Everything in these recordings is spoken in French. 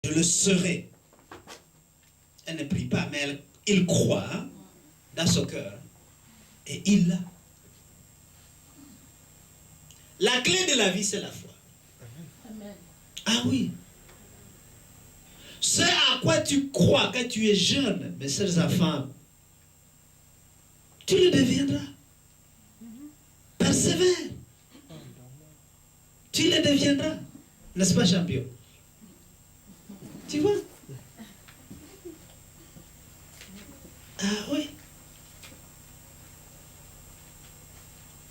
je le serai. Elle ne prie pas, mais il croit dans son cœur et il l'a. La clé de la vie, c'est la foi. Amen. Ah oui. Ce à quoi tu crois quand tu es jeune, mes sœurs enfants, tu le deviendras. Persévère. Tu le deviendras. N'est-ce pas, champion? Tu vois? Ah oui.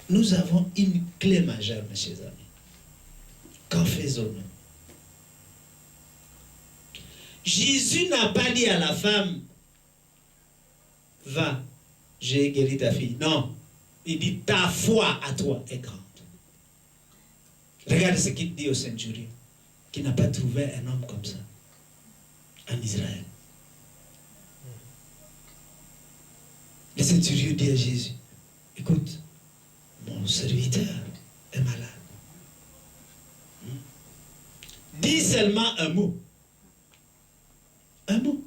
Nous avons une clé majeure, mes chers amis. Qu'en faisons-nous? Jésus n'a pas dit à la femme, va, j'ai guéri ta fille. Non. Il dit, ta foi à toi est grande. Regarde ce qu'il dit au centurion, qui n'a pas trouvé un homme comme ça en Israël. Le centurion dit à Jésus, écoute, mon serviteur est malade. Dis seulement un mot. Un mot.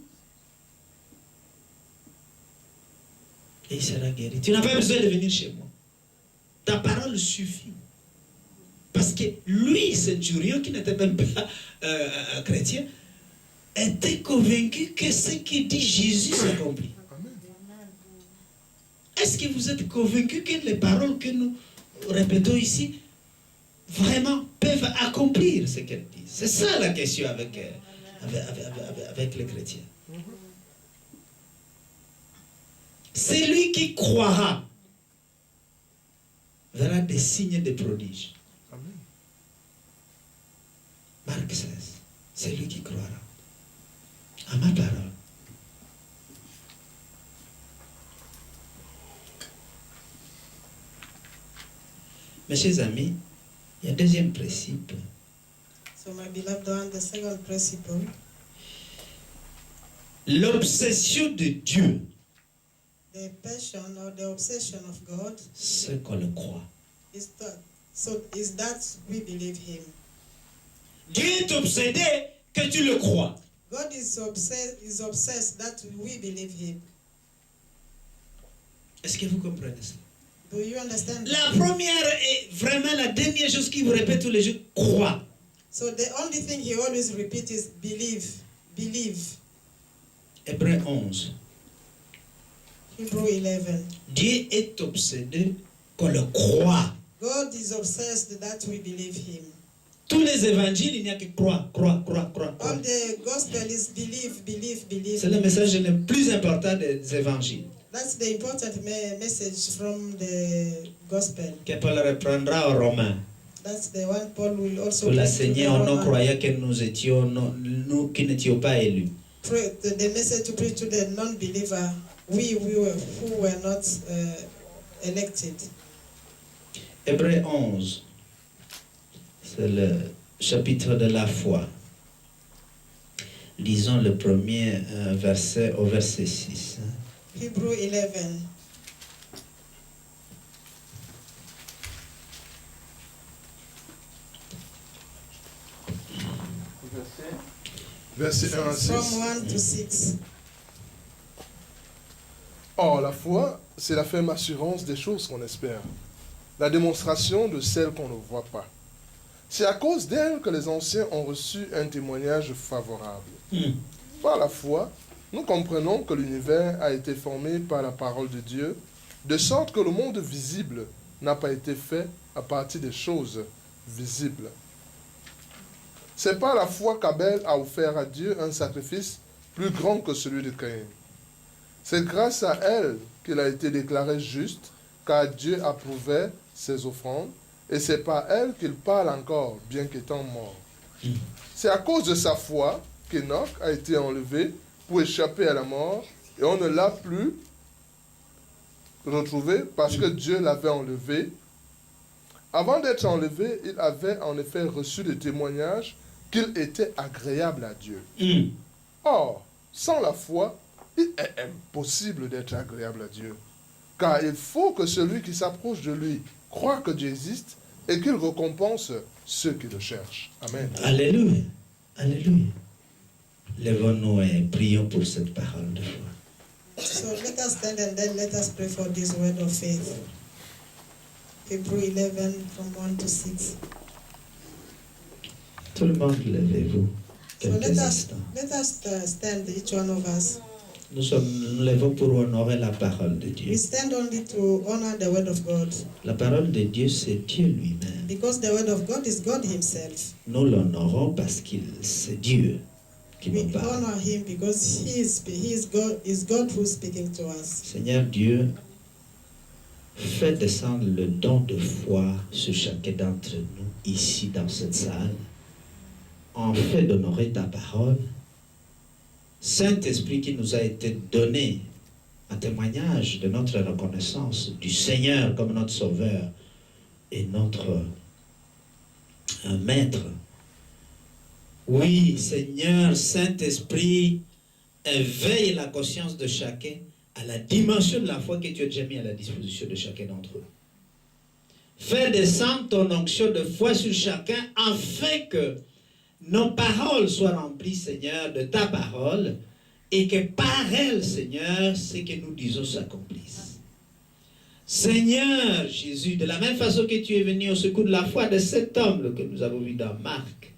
Et il sera guéri. Tu n'as pas besoin de venir chez moi. Ta parole suffit. Parce que lui, centurion, qui n'était même pas chrétien, était convaincu que ce qu'il dit Jésus s'accomplit. Est-ce que vous êtes convaincu que les paroles que nous répétons ici vraiment peuvent accomplir ce qu'elles disent? C'est ça la question avec les chrétiens. Celui qui croira verra des signes de prodiges. Amen. Marc 16, c'est lui qui croira à ma parole. Mes chers amis, il y a un deuxième principe. So my beloved one, the second principle, L'obsession de Dieu, the passion or the obsession of God, c'est qu'on le croit. is that we believe Him. Dieu est obsédé que tu le crois. God is obsessed that we believe Him. Est-ce que vous comprenez ça? Do you understand? La première et vraiment la dernière chose qu'il vous répète tous les jours, crois. So the only thing He always repeats is believe, believe. Hébreux 11. Hebrew 11. Dieu est obsédé qu'on le croit. God is obsessed that we believe Him. Tous les évangiles, il n'y a que croire, croire, croire, croire. All the gospel is believe, believe, believe. C'est le message le plus important des évangiles. That's the important message from the gospel. Que Paul reprendra aux Romains. That's the one Paul will also Pour bring l'enseigner to the aux Roman. non-croyants que nous qui n'étions pas élus. The message to preach to the non-believer, we were, who were not elected. Hébreux 11, c'est le chapitre de la foi. Lisons le premier verset au verset 6. Hebrew 11. Verset 1 à 6. From 1 to 6. Or, la foi, c'est la ferme assurance des choses qu'on espère, la démonstration de celles qu'on ne voit pas. C'est à cause d'elle que les anciens ont reçu un témoignage favorable. Par la foi, nous comprenons que l'univers a été formé par la parole de Dieu, de sorte que le monde visible n'a pas été fait à partir des choses visibles. C'est par la foi qu'Abel a offert à Dieu un sacrifice plus grand que celui de Caïn. C'est grâce à elle qu'il a été déclaré juste, car Dieu approuvait ses offrandes, et c'est par elle qu'il parle encore, bien qu'étant mort. C'est à cause de sa foi qu'Enoch a été enlevé pour échapper à la mort, et on ne l'a plus retrouvé parce que Dieu l'avait enlevé. Avant d'être enlevé, il avait en effet reçu le témoignage qu'il était agréable à Dieu. Or, sans la foi, il est impossible d'être agréable à Dieu. Car il faut que celui qui s'approche de lui croit que Dieu existe et qu'il récompense ceux qui le cherchent. Amen. Alléluia. Alléluia. Lèvons-nous et prions pour cette parole de foi. So let us stand and then let us pray for this word of faith. Hebrew 11 from 1 to 6. Tout le monde, levez-vous. So Quelques instants. let us stand, each one of us. Nous levons pour honorer la parole de Dieu. We stand only to honor the word of God. La parole de Dieu, c'est Dieu lui-même. Because the word of God is God himself. Nous l'honorons parce qu'il c'est Dieu qui We nous parle. honor him because he is God who is speaking to us. Seigneur Dieu, fais descendre le don de foi sur chacun d'entre nous ici dans cette salle, en fait d'honorer ta parole. Saint-Esprit qui nous a été donné en témoignage de notre reconnaissance du Seigneur comme notre Sauveur et notre Maître. Oui, Seigneur, Saint-Esprit, éveille la conscience de chacun à la dimension de la foi que tu as déjà mis à la disposition de chacun d'entre eux. Fais descendre ton onction de foi sur chacun afin que nos paroles soient remplies, Seigneur, de ta parole et que par elles, Seigneur, ce que nous disons s'accomplisse. Seigneur Jésus, de la même façon que tu es venu au secours de la foi de cet homme que nous avons vu dans Marc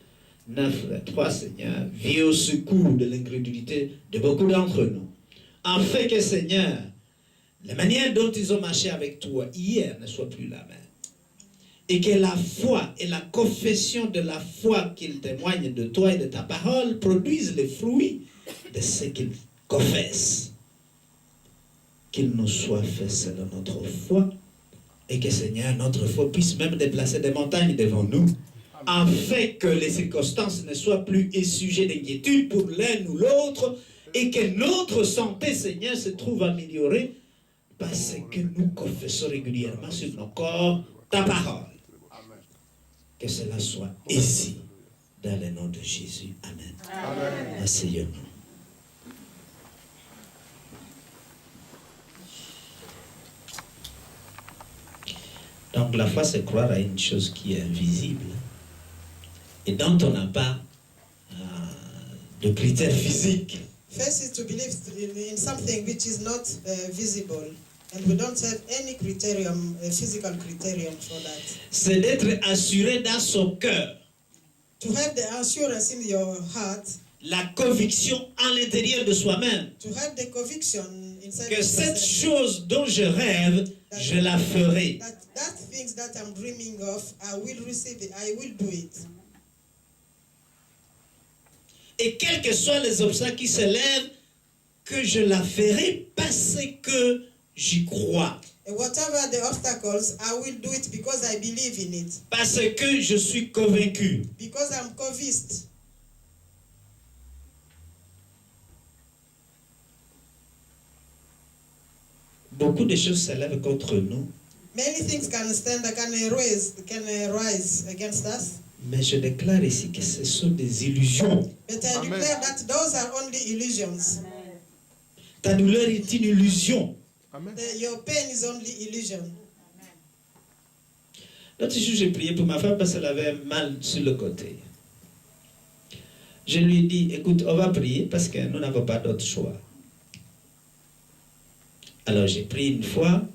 9, 3, Seigneur, viens au secours de l'incrédulité de beaucoup d'entre nous. Afin que, Seigneur, la manière dont ils ont marché avec toi hier ne soit plus la même. Et que la foi et la confession de la foi qu'ils témoignent de toi et de ta parole produisent les fruits de ce qu'ils confessent. Qu'il nous soit fait selon notre foi et que, Seigneur, notre foi puisse même déplacer des montagnes devant nous, afin que les circonstances ne soient plus sujet d'inquiétude pour l'un ou l'autre et que notre santé, Seigneur, se trouve améliorée parce que nous confessons régulièrement sur nos corps ta parole. Que cela soit ici, dans le nom de Jésus. Amen. Amen. Asseyons-nous. Donc la foi, c'est croire à une chose qui est invisible et dont on n'a pas de critères physiques. First is to believe in something which is not visible. And we don't have any criterion, physical criterion for that. C'est d'être assuré dans son cœur. To have the assurance in your heart. La conviction à l'intérieur de soi-même. To have the conviction inside que cette chose dont je rêve, je la ferai. That things that I'm dreaming of, I will receive it. I will do it. Et quels que soient les obstacles qui se lèvent, que je la ferai parce que j'y crois. And whatever the obstacles, I will do it because I believe in it. Parce que je suis convaincu. Because I'm convinced. Beaucoup de choses se lèvent contre nous. Many things can rise against us. Mais je déclare ici que ce sont des illusions. But I declare that those are only illusions. Ta douleur est une illusion. Amen. Your pain is only illusion. L'autre jour, j'ai prié pour ma femme parce qu'elle avait mal sur le côté. Je lui ai dit, écoute, on va prier parce que nous n'avons pas d'autre choix. Alors j'ai pris une fois,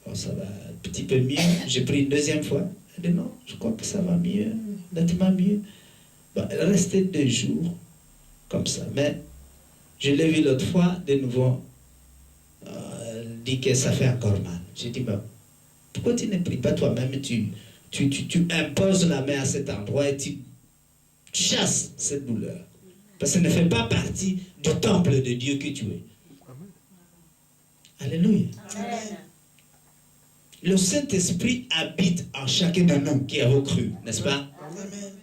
bon, ça va un petit peu mieux. J'ai pris une deuxième fois. Elle dit non, je crois que ça va mieux, nettement mieux. Bon, elle restait 2 jours comme ça. Mais je l'ai vu l'autre fois, de nouveau, elle dit que ça fait encore mal. J'ai dit, mais pourquoi tu ne pries pas toi-même, tu imposes la main à cet endroit et tu chasses cette douleur. Parce que ça ne fait pas partie du temple de Dieu que tu es. Alléluia. Amen. Le Saint-Esprit habite en chacun de nous qui avons cru, n'est-ce pas? Amen.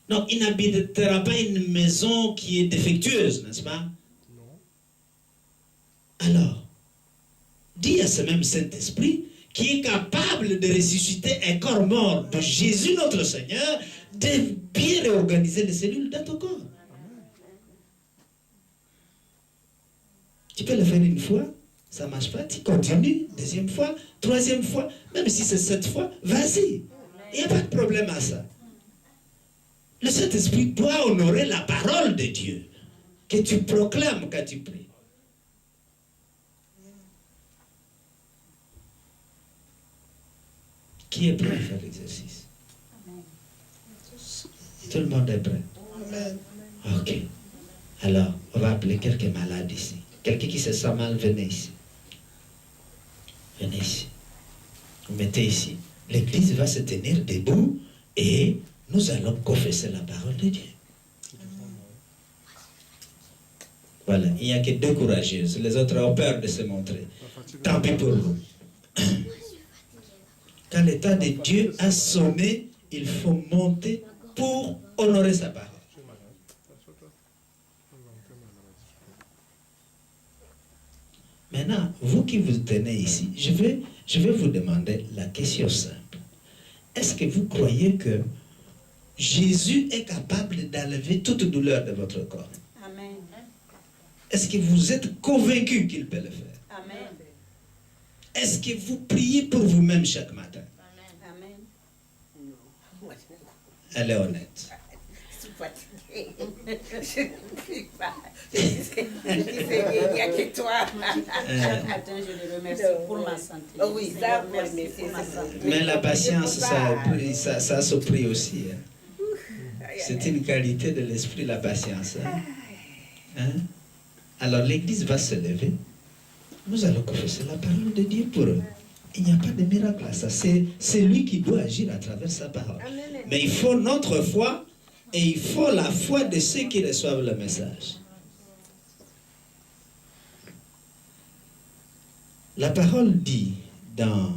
Non, il n'habitera pas une maison qui est défectueuse, n'est-ce pas? Non. Alors, dis à ce même Saint-Esprit qui est capable de ressusciter un corps mort de Jésus notre Seigneur, de bien réorganiser les cellules dans ton corps. Tu peux le faire une fois, ça ne marche pas, tu continues, 2e fois, 3e fois, même si c'est 7 fois, vas-y. Il n'y a pas de problème à ça. Le Saint-Esprit doit honorer la parole de Dieu. que tu proclames quand tu pries. Qui est prêt à faire l'exercice? Tout le monde est prêt. Amen. Ok. Alors, on va appeler quelques malades ici. Quelqu'un qui se sent mal, venez ici. Venez ici. Vous mettez ici. L'église va se tenir debout et nous allons confesser la parole de Dieu. Voilà, il n'y a que deux courageuses. Les autres ont peur de se montrer. Tant pis pour vous. Quand l'état de Dieu a sonné, il faut monter pour honorer sa parole. Maintenant, vous qui vous tenez ici, je vais vous demander la question simple. Est-ce que vous croyez que Jésus est capable d'enlever toute douleur de votre corps? Amen. Est-ce que vous êtes convaincu qu'il peut le faire? Amen. Est-ce que vous priez pour vous-même chaque matin? Amen. Elle est honnête. Je suis fatiguée. Je ne prie pas. Je dis, Seigneur, il n'y a que toi. Chaque matin, je le remercie pour ma santé. Oh oui, ça, merci pour ma santé. Mais la patience, ça a son prix aussi. Hein. C'est une qualité de l'esprit, la patience. Hein? Hein? Alors l'église va se lever. Nous allons confesser la parole de Dieu pour eux. Il n'y a pas de miracle à ça. C'est lui qui doit agir à travers sa parole. Mais il faut notre foi et il faut la foi de ceux qui reçoivent le message. La parole dit dans...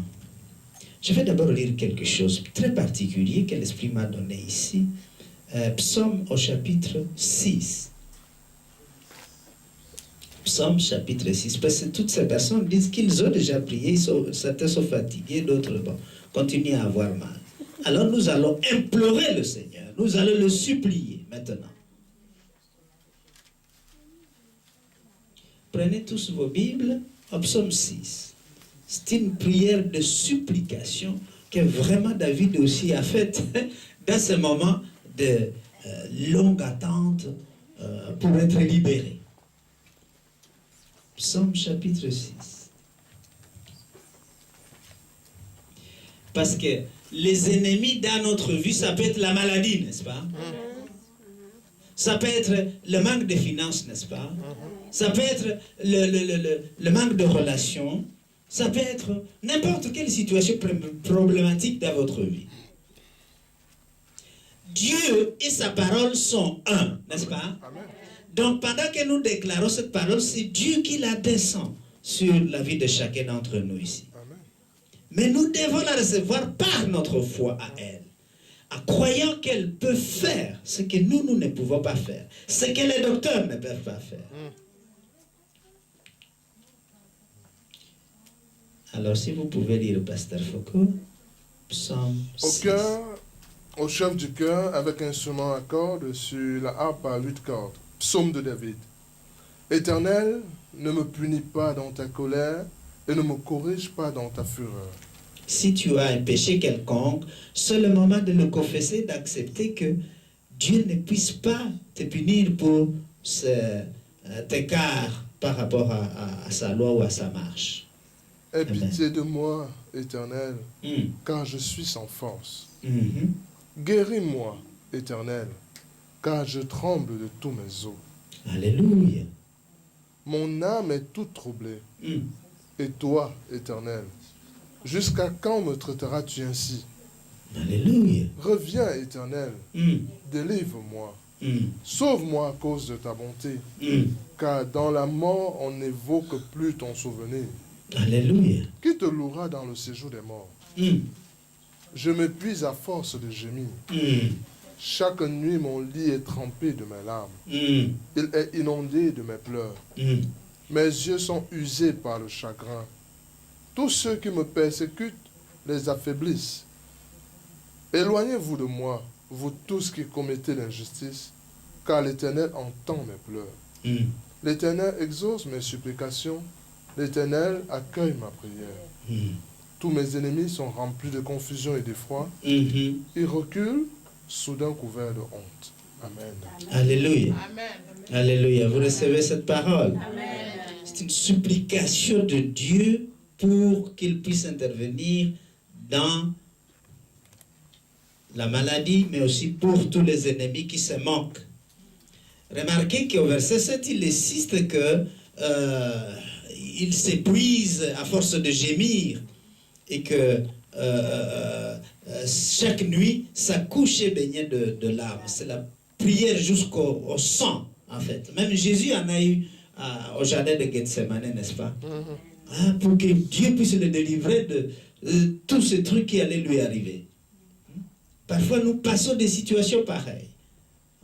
Je vais d'abord lire quelque chose très particulier que l'Esprit m'a donné ici. Psaume au chapitre 6. Psaume chapitre 6. Parce que toutes ces personnes disent qu'ils ont déjà prié, certains sont fatigués, d'autres continuent à avoir mal. Alors nous allons implorer le Seigneur, nous allons le supplier maintenant. Prenez tous vos Bibles au psaume 6. C'est une prière de supplication que vraiment David aussi a faite dans ce moment de longue attente pour être libéré. Psaume chapitre 6. Parce que les ennemis dans notre vie, ça peut être la maladie, n'est-ce pas? Ça peut être le manque de finances, n'est-ce pas? Ça peut être le manque de relations. Ça peut être n'importe quelle situation problématique dans votre vie. Dieu et sa parole sont un, n'est-ce pas? Donc pendant que nous déclarons cette parole, c'est Dieu qui la descend sur la vie de chacun d'entre nous ici. Mais nous devons la recevoir par notre foi à elle, en croyant qu'elle peut faire ce que nous ne pouvons pas faire, ce que les docteurs ne peuvent pas faire. Alors si vous pouvez lire Pasteur Foucault, Psaume 6. Au chef du chœur, avec instrument à cordes sur la harpe à 8 cordes. Psaume de David. Éternel, ne me punis pas dans ta colère et ne me corrige pas dans ta fureur. Si tu as un péché quelconque, c'est le moment de le confesser, d'accepter que Dieu ne puisse pas te punir pour cet écart par rapport à sa loi ou à sa marche. Aie pitié de moi, Éternel, car je suis sans force. Guéris-moi, Éternel, car je tremble de tous mes os. Alléluia. Mon âme est toute troublée. Et toi, Éternel, jusqu'à quand me traiteras-tu ainsi? Alléluia. Reviens, Éternel, délivre-moi. Sauve-moi à cause de ta bonté, car dans la mort, on n'évoque plus ton souvenir. Alléluia. Qui te louera dans le séjour des morts? Je m'épuise à force de gémir. Chaque nuit, mon lit est trempé de mes larmes. Il est inondé de mes pleurs. Mes yeux sont usés par le chagrin. Tous ceux qui me persécutent les affaiblissent. Éloignez-vous de moi, vous tous qui commettez l'injustice, car l'Éternel entend mes pleurs. L'Éternel exauce mes supplications. L'Éternel accueille ma prière. Tous mes ennemis sont remplis de confusion et d'effroi. Ils reculent, soudain couverts de honte. Amen. Alléluia. Amen. Alléluia. Vous recevez cette parole? C'est une supplication de Dieu pour qu'il puisse intervenir dans la maladie, mais aussi pour tous les ennemis qui se moquent. Remarquez qu'au verset 7, il insiste que il s'épuise à force de gémir et que chaque nuit, sa couche est baignée de larmes. C'est la prière jusqu'au sang, en fait. Même Jésus en a eu au jardin de Gethsemane, n'est-ce pas? Pour que Dieu puisse le délivrer de tous ces trucs qui allaient lui arriver. Parfois, nous passons des situations pareilles.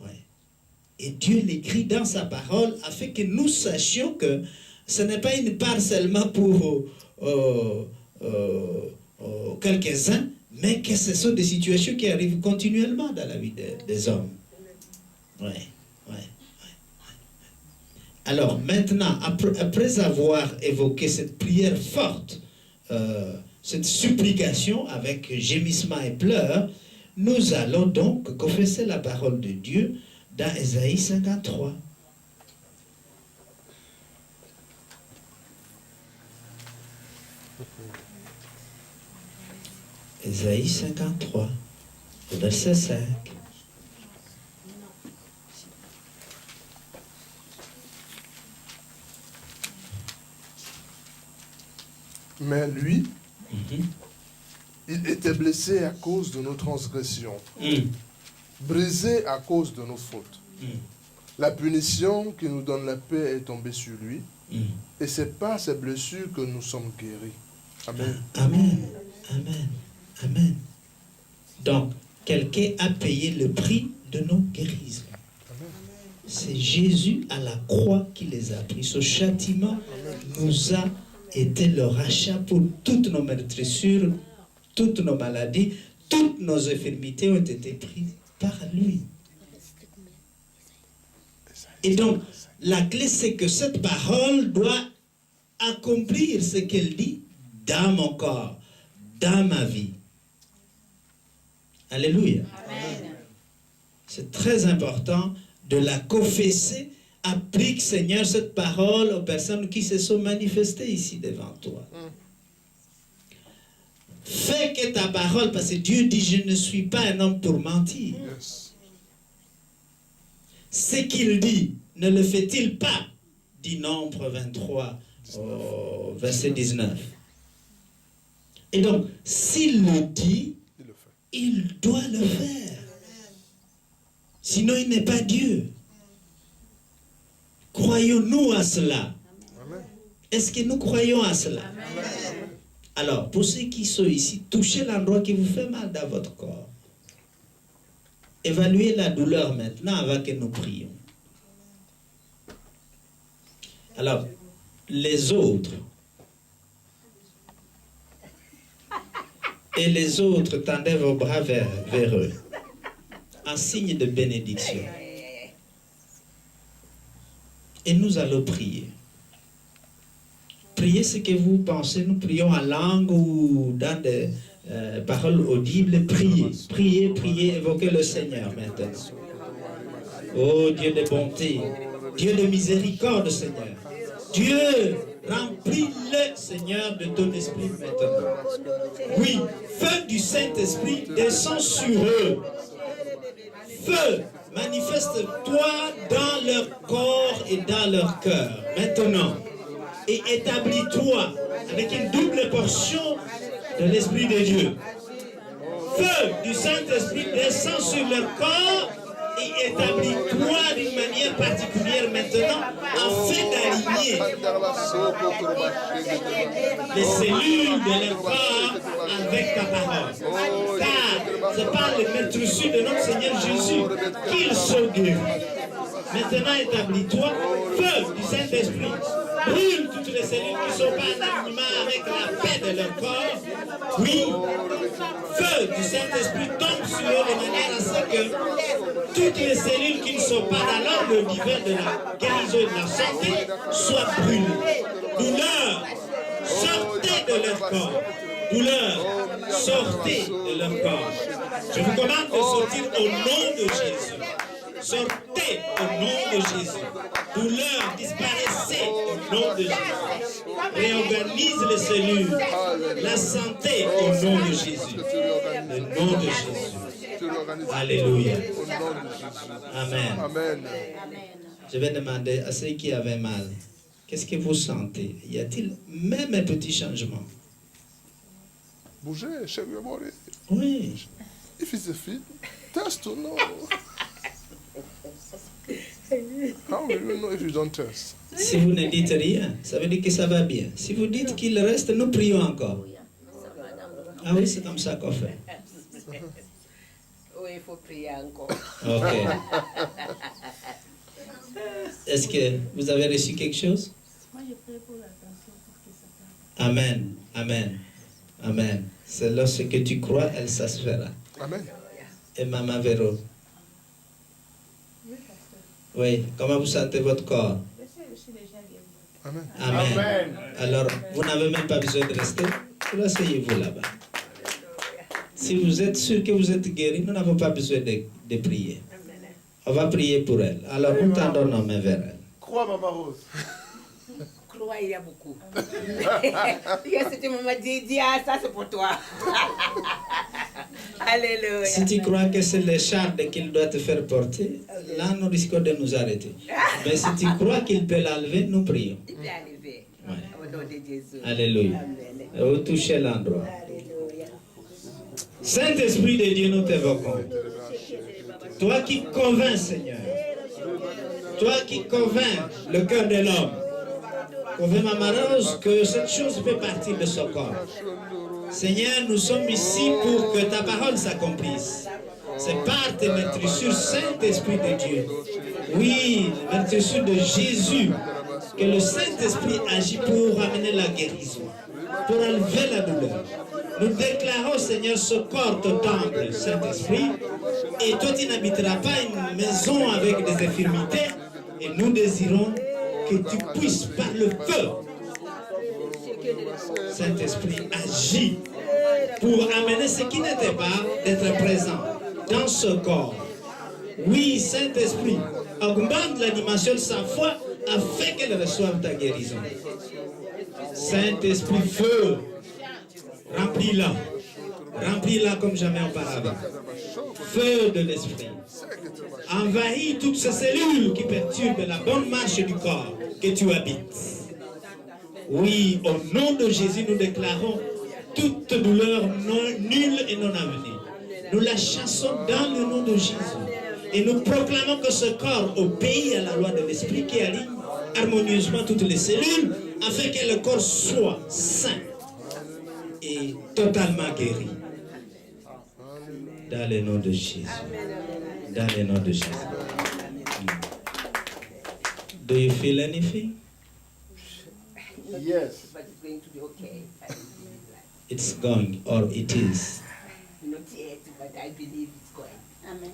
Ouais. Et Dieu l'écrit dans sa parole afin que nous sachions que ce n'est pas une part seulement pour quelques-uns, mais que ce sont des situations qui arrivent continuellement dans la vie des hommes. Ouais. Alors maintenant, après avoir évoqué cette prière forte, cette supplication avec gémissement et pleurs, nous allons donc confesser la parole de Dieu dans Ésaïe 53. Ésaïe 53, verset 5. Mais lui, il était blessé à cause de nos transgressions, brisé à cause de nos fautes. La punition qui nous donne la paix est tombée sur lui, et c'est par ses blessures que nous sommes guéris. Amen. Amen. Amen. Amen. Donc, quelqu'un a payé le prix de nos guérisons. C'est Jésus à la croix qui les a pris. Ce châtiment nous a été le rachat pour toutes nos meurtrissures, toutes nos maladies, toutes nos infirmités ont été prises par lui. Et donc, la clé, c'est que cette parole doit accomplir ce qu'elle dit dans mon corps, dans ma vie. Alléluia. Amen. C'est très important de la confesser. Applique, Seigneur, cette parole aux personnes qui se sont manifestées ici devant toi. Fais que ta parole, parce que Dieu dit, je ne suis pas un homme pour mentir. Ce qu'il dit, ne le fait-il pas? Dit Nombre 23, verset 19. Et donc, s'il le dit, il doit le faire. Sinon, il n'est pas Dieu. Croyons-nous à cela? Est-ce que nous croyons à cela? Alors, pour ceux qui sont ici, touchez l'endroit qui vous fait mal dans votre corps. Évaluez la douleur maintenant avant que nous prions. Alors, les autres. Et les autres, tendez vos bras vers eux. En signe de bénédiction. Et nous allons prier. Priez ce que vous pensez. Nous prions en langue ou dans des paroles audibles. Priez, priez, priez. Évoquez le Seigneur maintenant. Oh Dieu de bonté, Dieu de miséricorde, Seigneur. Dieu, remplis-le, Seigneur, de ton esprit maintenant. Oui, feu du Saint-Esprit descend sur eux. Feu, manifeste-toi dans leur corps et dans leur cœur, maintenant. Et établis-toi avec une double portion de l'Esprit de Dieu. Feu du Saint-Esprit descend sur leur corps et établis-toi d'une manière particulière maintenant afin d'aligner les cellules de leur corps avec ta parole. Car c'est par le meurtrissure de notre Seigneur Jésus qu'ils sont guéris. Maintenant, établis-toi, feu du Saint-Esprit. Brûle toutes les cellules qui ne sont pas en alignement avec la paix de leur corps. Oui, feu du Saint-Esprit tombe sur eux de manière à ce que toutes les cellules qui ne sont pas dans l'ordre divin de la guérison et de la santé soient brûlées. Douleur, sortez de leur corps. Douleur, sortez de leur corps. Je vous commande de sortir au nom de Jésus. sortez au nom de Jésus. Douleur, disparaissez au nom de Jésus. Réorganise les cellules. La santé au nom de Jésus. Le nom de Jésus. Alléluia. Amen. Amen. Je vais demander à ceux qui avaient mal, qu'est-ce que vous sentez? Y a-t-il même un petit changement? Bougez, shake your body. Oui. If it's a fit, test or no. How will you know if you don't test? Si vous ne dites rien, ça veut dire que ça va bien. Si vous dites qu'il reste, nous prions encore. Ah oui, c'est comme ça qu'on fait. Oui, il faut prier encore. Ok. Est-ce que vous avez reçu quelque chose? Moi, je prie pour l'attention pour que ça parte. Amen. Amen. Amen. C'est lorsque tu crois, elle s'asfera. Amen. Et Maman Véro? Oui, pasteur. Oui. Comment vous sentez votre corps? Je suis déjà guéri. Amen. Amen. Alors, vous n'avez même pas besoin de rester. Asseyez-vous là-bas. Si vous êtes sûr que vous êtes guéri, nous n'avons pas besoin de prier. On va prier pour elle. Alors, nous tendons nos mains vers elle. Crois, Maman Rose. Crois, il y a beaucoup. Si tu m'as dit, ah, ça c'est pour toi. Alléluia. Si tu crois que c'est l'écharpe qu'il doit te faire porter, là, nous risquons de nous arrêter. Mais si tu crois qu'il peut l'enlever, nous prions. Il peut arriver. Ouais. Au nom de Jésus. Alléluia. Amen. Vous touchez l'endroit. Alléluia. Saint-Esprit de Dieu, nous t'évoquons. Toi qui convaincs, Seigneur. Toi qui convaincs le cœur de l'homme. Convainc Maman Rose que cette chose peut partir de son corps. Seigneur, nous sommes ici pour que ta parole s'accomplisse. C'est par tes meurtrissures, Saint-Esprit de Dieu. Oui, les meurtrissures de Jésus, que le Saint-Esprit agit pour amener la guérison, pour enlever la douleur. Nous déclarons, Seigneur, ce corps te temple, Saint-Esprit, et toi tu n'habiteras pas une maison avec des infirmités, et nous désirons que tu puisses par le feu, Saint-Esprit, agir pour amener ce qui n'était pas d'être présent dans ce corps. Oui, Saint-Esprit, augmente la dimension de sa foi afin qu'elle reçoive ta guérison. Saint-Esprit, feu, remplis-la. Remplis-la comme jamais auparavant. Feu de l'Esprit. Envahis toutes ces cellules qui perturbent la bonne marche du corps que tu habites. Oui, au nom de Jésus, nous déclarons toute douleur nulle et non avenue. Nous la chassons dans le nom de Jésus. Et nous proclamons que ce corps obéit à la loi de l'Esprit qui aligne harmonieusement toutes les cellules afin que le corps soit sain et totalement guéri. Dans le nom de Jésus. Dans le nom de Jésus. Do you feel anything? Yes. But it's going to be okay. It's going, or it is. Not yet, but I believe it's going. Amen.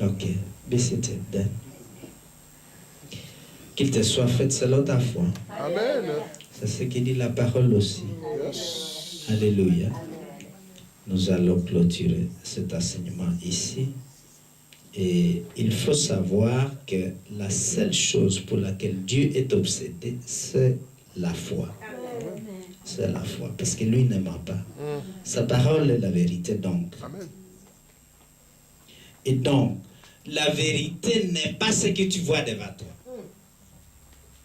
Okay, be seated then. Qu'il te soit fait selon ta foi. Amen. C'est ce qui dit la parole aussi. Yes. Alléluia. Nous allons clôturer cet enseignement ici. Et il faut savoir que la seule chose pour laquelle Dieu est obsédé, c'est la foi. C'est la foi. Parce que lui ne ment pas. Sa parole est la vérité donc. Amen. Et donc, la vérité n'est pas ce que tu vois devant toi.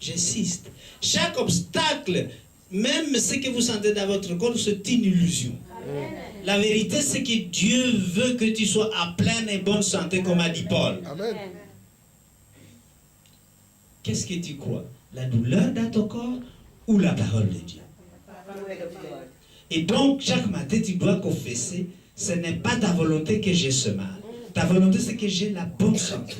J'insiste. Chaque obstacle, même ce que vous sentez dans votre corps, c'est une illusion. La vérité, c'est que Dieu veut que tu sois à pleine et bonne santé, comme a dit Paul. Amen. Qu'est-ce que tu crois? La douleur dans ton corps ou la parole de Dieu? Et donc, chaque matin, tu dois confesser, ce n'est pas ta volonté que j'ai ce mal. Ta volonté, c'est que j'ai la bonne santé.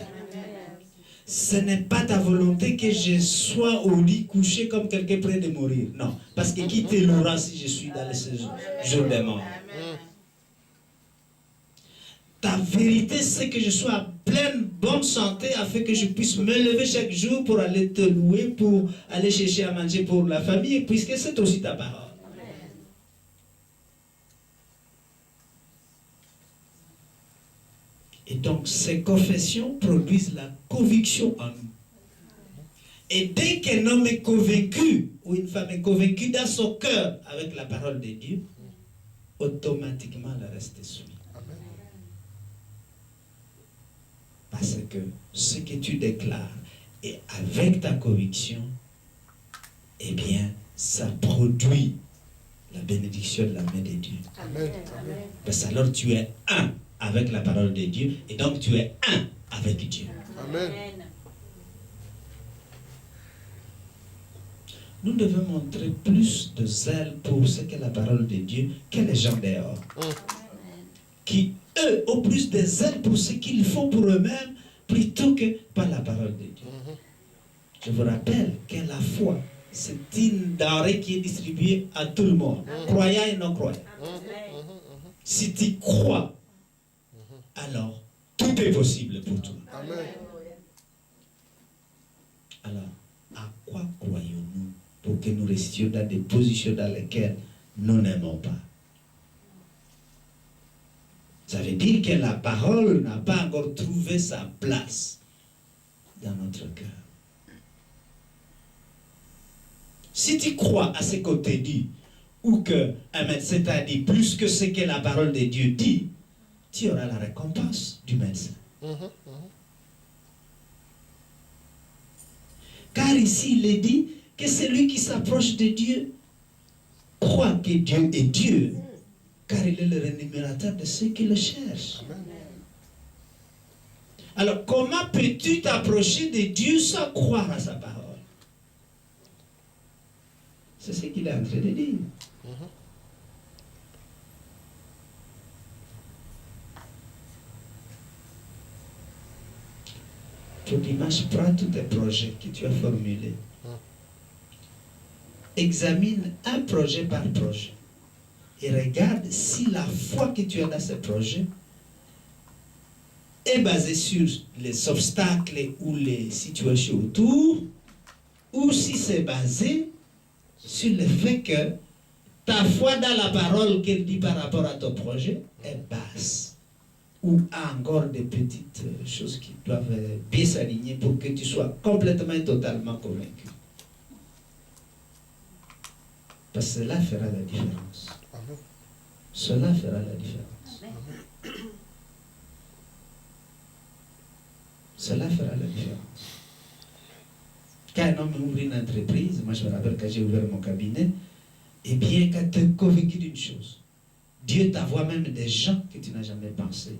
Ce n'est pas ta volonté que je sois au lit couché comme quelqu'un près de mourir. Non. Parce que qui te louera si je suis dans le jour des morts? Ta vérité, c'est que je sois à pleine bonne santé afin que je puisse me lever chaque jour pour aller te louer, pour aller chercher à manger pour la famille, puisque c'est aussi ta parole. Et donc, ces confessions produisent la conviction en nous. Et dès qu'un homme est convaincu, ou une femme est convaincue dans son cœur avec la parole de Dieu, automatiquement le reste suit. Parce que ce que tu déclares et avec ta conviction, eh bien, ça produit la bénédiction de la main de Dieu. Amen. Parce que alors tu es un avec la parole de Dieu et donc tu es un avec Dieu. Amen. Nous devons montrer plus de zèle pour ce qu'est la parole de Dieu que les gens dehors. Qui, eux, ont plus de zèle pour ce qu'ils font pour eux-mêmes plutôt que par la parole de Dieu. Je vous rappelle que la foi, c'est une denrée qui est distribuée à tout le monde, croyants et non croyants. Si tu crois, alors tout est possible pour toi. Amen. Alors, à quoi croyons-nous pour que nous restions dans des positions dans lesquelles nous n'aimons pas? Ça veut dire que la parole n'a pas encore trouvé sa place dans notre cœur. Si tu crois à ce qu'on te dit, ou qu'un médecin t'a dit plus que ce que la parole de Dieu dit, tu auras la récompense du médecin. Car ici, il est dit que celui qui s'approche de Dieu croit que Dieu est Dieu, car il est le rémunérateur de ceux qui le cherchent. Alors, comment peux-tu t'approcher de Dieu sans croire à sa parole? C'est ce qu'il est en train de dire. Pour dimanche, prends tous tes projets que tu as formulés. Examine un projet par projet. Et regarde si la foi que tu as dans ce projet est basée sur les obstacles ou les situations autour, ou si c'est basé sur le fait que ta foi dans la parole qu'elle dit par rapport à ton projet est basse, ou a encore des petites choses qui doivent bien s'aligner pour que tu sois complètement et totalement convaincu. Parce que cela fera la différence. Amen. Cela fera la différence. Cela fera la différence. Quand un homme ouvre une entreprise, moi je me rappelle quand j'ai ouvert mon cabinet, eh bien, quand tu es convaincu d'une chose, Dieu t'envoie même des gens que tu n'as jamais pensé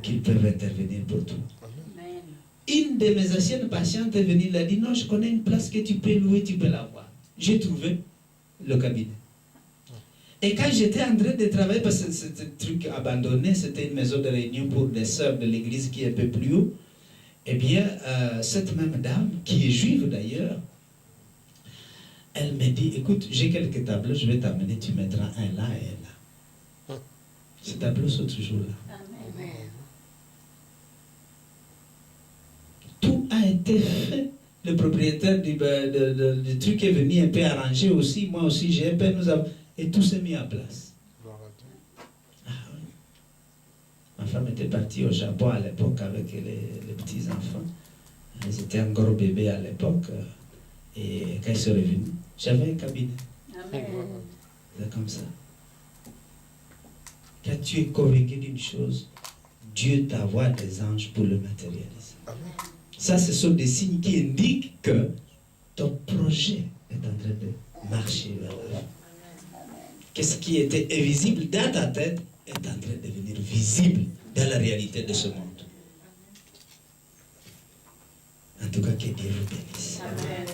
qu'ils peuvent intervenir pour toi. Amen. Une de mes anciennes patientes est venue, elle a dit, non, je connais une place que tu peux louer, tu peux l'avoir. J'ai trouvé le cabinet. Et quand j'étais en train de travailler, parce que c'était un truc abandonné, c'était une maison de réunion pour des sœurs de l'église qui est un peu plus haut, eh bien, cette même dame, qui est juive d'ailleurs, elle me dit, écoute, j'ai quelques tableaux, je vais t'amener, tu mettras un là et un là. Ces tableaux sont toujours là. Amen. Tout a été fait. Le propriétaire du truc est venu un peu arranger aussi. Moi aussi, j'ai un peu, et tout s'est mis en place. Gloire à Dieu. Ah oui. Ma femme était partie au Japon à l'époque avec les petits-enfants. Ils étaient encore bébés à l'époque. Et quand ils sont revenus, j'avais un cabinet. Amen. C'est comme ça. Quand tu es convaincu d'une chose, Dieu t'envoie des anges pour le matérialiser. Amen. Ça, ce sont des signes qui indiquent que ton projet est en train de marcher vers l'avant. Que ce qui était invisible dans ta tête est en train de devenir visible dans la réalité de ce monde. En tout cas, que Dieu vous bénisse. Amen.